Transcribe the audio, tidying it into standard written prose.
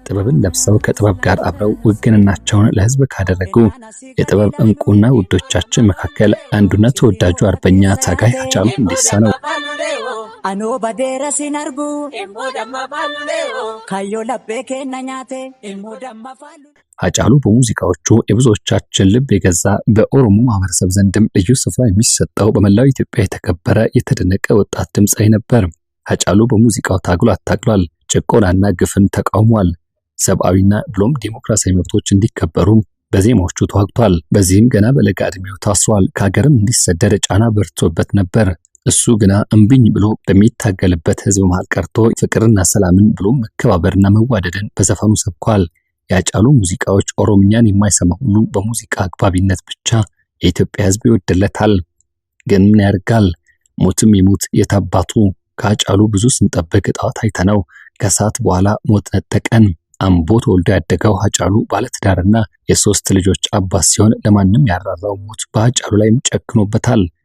ጥበብን ለብሰው ከጥበብ ጋር አብረው ውግንናቸውን ለህዝብ ካደረጉ የጥበብ እንቁና ውዶቻችን መካከል አንዱና ተወዳጁ አርበኛ ታጋይ ሃጫሉ ሁንዴሳ ነው። አኖ ባዴራ ሲናርጉ ካዮ ለቤ ከናኛቴ ሃጫሉ በሙዚቃዎቹ የብዙዎቻችን ልብ የገዛ በኦሮሞ ማህበረሰብ ዘንድም ልዩ ስፍራ የሚሰጠው በመላው ኢትዮጵያ የተከበረ የተደነቀ ወጣት ድምጻዊ ነበር። ሃጫሉ በሙዚቃው ታግሏል። ጭቆናና ግፍን ተቃውሟል። ሰብአዊና ብሎም ዲሞክራሲያዊ መብቶች እንዲከበሩ በዜማዎቹ ተዋግቷል። በዚህም ገና በለጋ ዕድሜው ታስሯል። ከሀገርም እንዲሰደድ ጫና በርቶበት ነበር። እሱ ግና እምቢኝ ብሎ በሚታገልበት ህዝብ መሃል ቀርቶ ፍቅርና ሰላምን ብሎም መከባበርና መዋደድን በዘፈኑ ሰብኳል። የሃጫሉ ሙዚቃዎች ኦሮምኛን የማይሰማ ሁሉ በሙዚቃ አግባቢነት ብቻ የኢትዮጵያ ህዝብ ይወድለታል። ግን ምን ያርጋል? ሞትም ይሙት የታባቱ ከሃጫሉ ብዙ ስንጠብቅ ጣት አይተነው ከሰዓት በኋላ ሞት ነጠቀን። አምቦ ተወልዶ ያደገው ሃጫሉ ባለትዳርና የሶስት ልጆች አባት ሲሆን ለማንም ያራራው ሞት በሃጫሉ ላይም ጨክኖበታል።